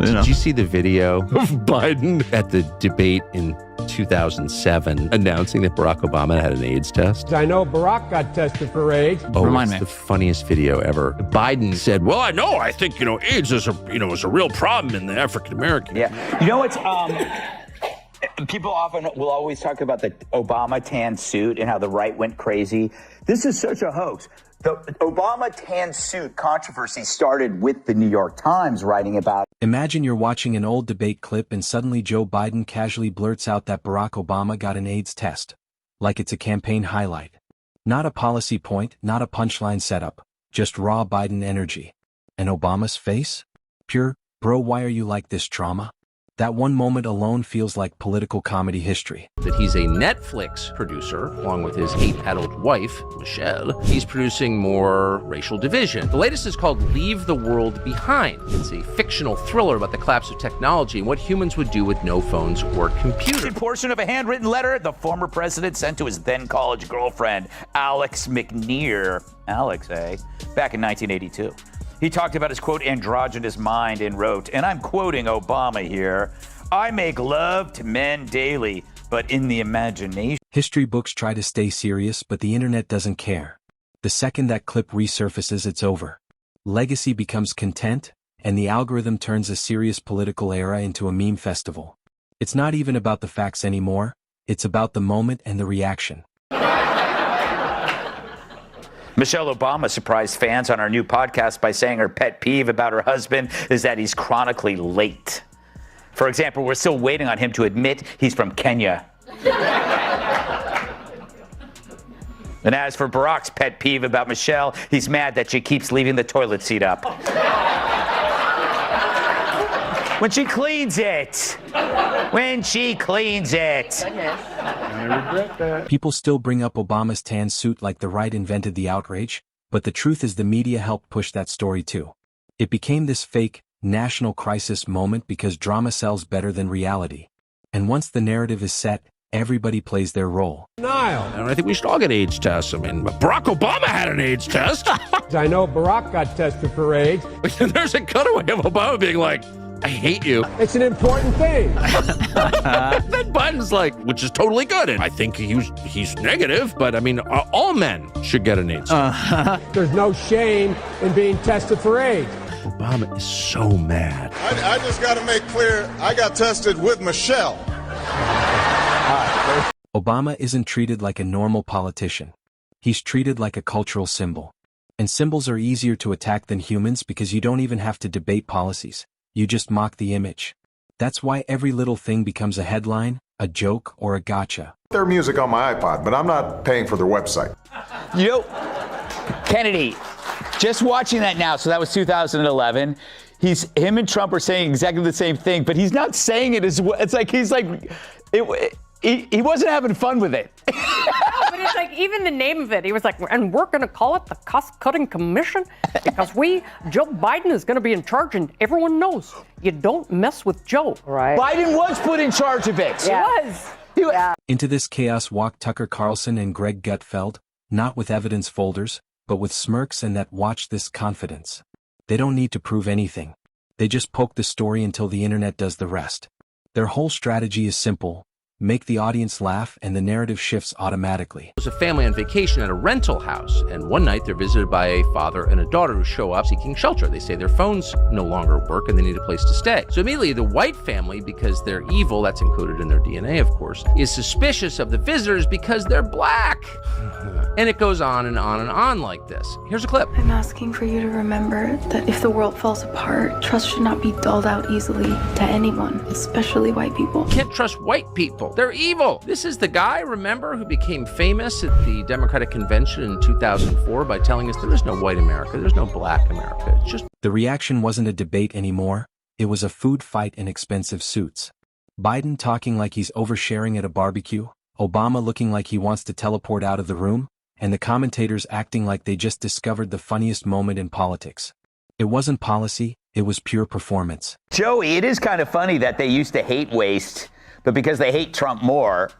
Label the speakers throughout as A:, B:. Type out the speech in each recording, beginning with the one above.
A: Did you see the video of Biden at the debate in 2007 announcing that Barack Obama had an AIDS test?
B: I know Barack got tested for AIDS.
A: Oh, it's the funniest video ever. Biden said, well, I think, AIDS is a real problem in the African American.
C: Yeah. You know what's, people often will always talk about the Obama tan suit and how the right went crazy. This is such a hoax. The Obama tan suit controversy started with the New York Times writing about.
D: Imagine you're watching an old debate clip and suddenly Joe Biden casually blurts out that Barack Obama got an AIDS test. Like it's a campaign highlight. Not a policy point, not a punchline setup, just raw Biden energy. And Obama's face? Pure, bro, why are you like this, trauma? That one moment alone feels like political comedy history.
A: That he's a Netflix producer, along with his hate-addled wife, Michelle. He's producing more racial division. The latest is called Leave the World Behind. It's a fictional thriller about the collapse of technology and what humans would do with no phones or computers.
C: A portion of a handwritten letter the former president sent to his then-college girlfriend, Alex McNear. Alex, back in 1982. He talked about his, quote, androgynous mind and wrote, and I'm quoting Obama here, I make love to men daily, but in the imagination.
D: History books try to stay serious, but the internet doesn't care. The second that clip resurfaces, it's over. Legacy becomes content, and the algorithm turns a serious political era into a meme festival. It's not even about the facts anymore, it's about the moment and the reaction.
C: Michelle Obama surprised fans on our new podcast by saying her pet peeve about her husband is that he's chronically late. For example, we're still waiting on him to admit he's from Kenya. And as for Barack's pet peeve about Michelle, he's mad that she keeps leaving the toilet seat up. When she cleans it. When she cleans it.
B: I regret that.
D: People still bring up Obama's tan suit like the right invented the outrage, but the truth is the media helped push that story too. It became this fake, national crisis moment because drama sells better than reality. And once the narrative is set, everybody plays their role.
B: Niall.
A: I think we should all get AIDS tests. I mean, Barack Obama had an AIDS test.
B: I know Barack got tested for AIDS.
A: There's a cutaway of Obama being like, I hate you.
B: It's an important thing.
A: Then Biden's like, which is totally good. And I think he's negative, but I mean, all men should get an AIDS test.
B: There's no shame in being tested for AIDS.
A: Obama is so mad.
E: I just got to make clear, I got tested with Michelle.
D: Obama isn't treated like a normal politician. He's treated like a cultural symbol. And symbols are easier to attack than humans because you don't even have to debate policies. You just mock the image. That's why every little thing becomes a headline, a joke, or a gotcha.
E: Their music on my iPod, but I'm not paying for their website.
C: You know, Kennedy, just watching that now, so that was 2011. Him and Trump are saying exactly the same thing, but he's not saying it as well. It's like he wasn't having fun with it.
F: But it's like even the name of it, he was like, and we're going to call it the cost-cutting commission because Joe Biden is going to be in charge, and everyone knows you don't mess with Joe.
C: Right. Biden was put in charge of it.
F: Yeah.
C: He was. Yeah.
D: Into this chaos walked Tucker Carlson and Greg Gutfeld, not with evidence folders, but with smirks and that watch this confidence. They don't need to prove anything. They just poke the story until the internet does the rest. Their whole strategy is simple. Make the audience laugh and the narrative shifts automatically.
A: There's a family on vacation at a rental house, and one night they're visited by a father and a daughter who show up seeking shelter. They say their phones no longer work and they need a place to stay. So immediately the white family, because they're evil, that's included in their DNA of course, is suspicious of the visitors because they're black. And it goes on and on and on like this. Here's a clip.
G: I'm asking for you to remember that if the world falls apart, trust should not be dulled out easily to anyone, especially white people.
A: Can't trust white people. They're evil. This is the guy, remember, who became famous at the Democratic Convention in 2004 by telling us there is no white America, there's no black America. It's just...
D: The reaction wasn't a debate anymore. It was a food fight in expensive suits. Biden talking like he's oversharing at a barbecue, Obama looking like he wants to teleport out of the room, and the commentators acting like they just discovered the funniest moment in politics. It wasn't policy, it was pure performance.
C: Joey, it is kind of funny that they used to hate waste, but because they hate Trump more,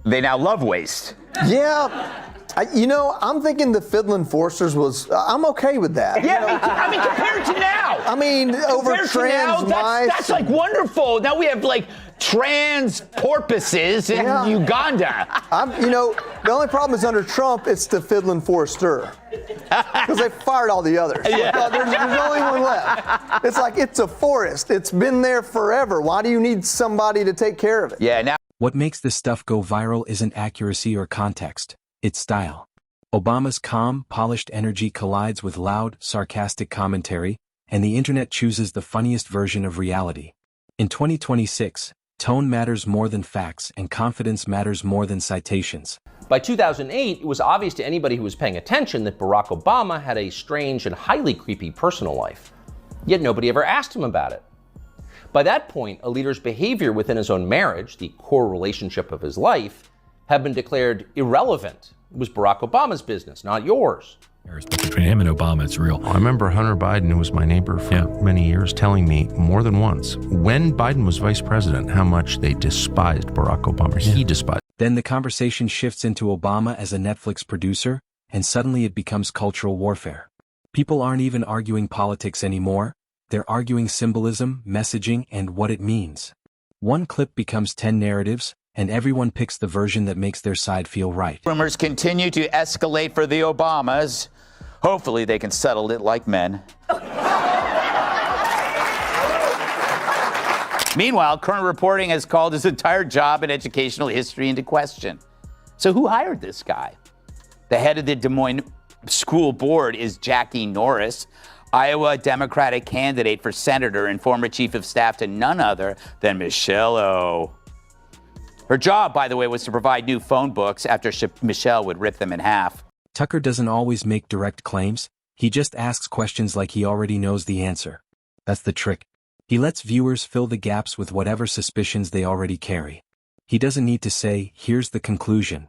C: they now love waste.
H: Yeah. I'm thinking the Fiddlin' Forsters was, I'm okay with that.
C: Yeah, I mean, compared to now.
H: I mean, over
C: Compared to
H: trans
C: now,
H: mice.
C: that's like wonderful. Now we have like trans porpoises in Uganda.
H: The only problem is under Trump, it's the Fiddlin' Forster. Because they fired all the others.
C: Yeah.
H: There's only one left. It's like, it's a forest. It's been there forever. Why do you need somebody to take care of it?
C: Yeah, now.
D: What makes this stuff go viral isn't accuracy or context, it's style. Obama's calm, polished energy collides with loud, sarcastic commentary, and the internet chooses the funniest version of reality. In 2026, tone matters more than facts, and confidence matters more than citations.
A: By 2008, it was obvious to anybody who was paying attention that Barack Obama had a strange and highly creepy personal life. Yet nobody ever asked him about it. By that point, a leader's behavior within his own marriage, the core relationship of his life, had been declared irrelevant. It was Barack Obama's business, not yours.
I: But between him and Obama, it's real.
J: I remember Hunter Biden, who was my neighbor for many years, telling me more than once, when Biden was vice president, how much they despised Barack Obama. He despised.
D: Then the conversation shifts into Obama as a Netflix producer, and suddenly it becomes cultural warfare. People aren't even arguing politics anymore. They're arguing symbolism, messaging, and what it means. One clip becomes 10 narratives, and everyone picks the version that makes their side feel right.
C: Rumors continue to escalate for the Obamas. Hopefully they can settle it like men. Meanwhile, current reporting has called his entire job and educational history into question. So who hired this guy? The head of the Des Moines School Board is Jackie Norris, Iowa Democratic candidate for senator and former chief of staff to none other than Michelle O. Her job, by the way, was to provide new phone books after Michelle would rip them in half.
D: Tucker doesn't always make direct claims. He just asks questions like he already knows the answer. That's the trick. He lets viewers fill the gaps with whatever suspicions they already carry. He doesn't need to say, here's the conclusion.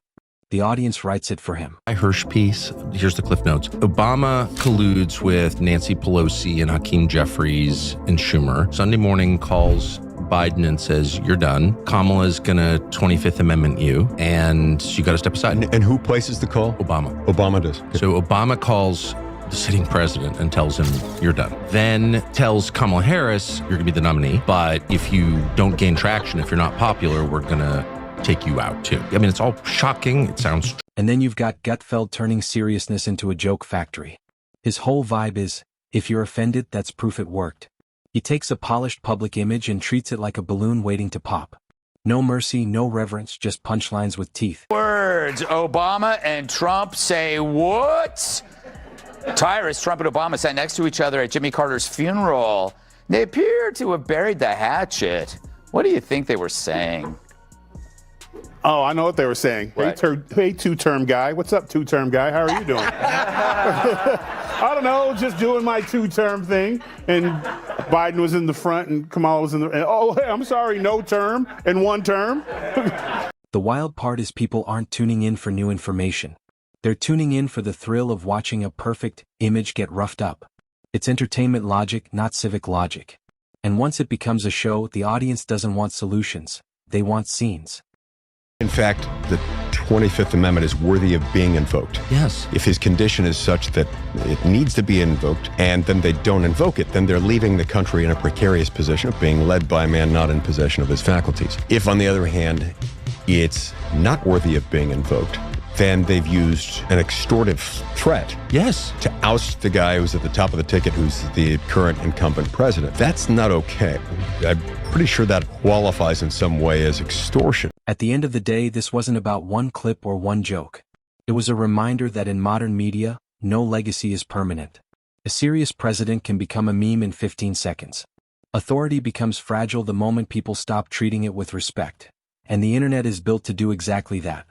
D: The audience writes it for him.
J: My Hirsch piece, here's the cliff notes. Obama colludes with Nancy Pelosi and Hakeem Jeffries and Schumer. Sunday morning calls Biden and says, you're done. Kamala's gonna 25th Amendment you, and you gotta step aside.
K: And who places the call?
J: Obama.
K: Obama does.
J: So Obama calls the sitting president and tells him, you're done. Then tells Kamala Harris, you're gonna be the nominee, but if you don't gain traction, if you're not popular, we're gonna take you out too. I mean, it's all shocking. It sounds.
D: And then you've got Gutfeld turning seriousness into a joke factory. His whole vibe is, if you're offended, that's proof it worked. He takes a polished public image and treats it like a balloon waiting to pop. No mercy, no reverence, just punchlines with teeth.
C: Words. Obama and Trump say what? Tyrus, Trump and Obama sat next to each other at Jimmy Carter's funeral. They appear to have buried the hatchet. What do you think they were saying?
L: Oh, I know what they were saying.
C: What?
L: Hey, two-term guy. What's up, two-term guy? How are you doing? I don't know, just doing my two-term thing. And Biden was in the front and Kamala was in the... And, hey, I'm sorry, no term and one term.
D: The wild part is people aren't tuning in for new information. They're tuning in for the thrill of watching a perfect image get roughed up. It's entertainment logic, not civic logic. And once it becomes a show, the audience doesn't want solutions. They want scenes.
K: In fact, the 25th Amendment is worthy of being invoked.
J: Yes.
K: If his condition is such that it needs to be invoked, and then they don't invoke it, then they're leaving the country in a precarious position of being led by a man not in possession of his faculties. If, on the other hand, it's not worthy of being invoked, then they've used an extortive threat.
J: Yes.
K: To oust the guy who's at the top of the ticket, who's the current incumbent president. That's not okay. I'm pretty sure that qualifies in some way as extortion.
D: At the end of the day, this wasn't about one clip or one joke. It was a reminder that in modern media, no legacy is permanent. A serious president can become a meme in 15 seconds. Authority becomes fragile the moment people stop treating it with respect. And the internet is built to do exactly that.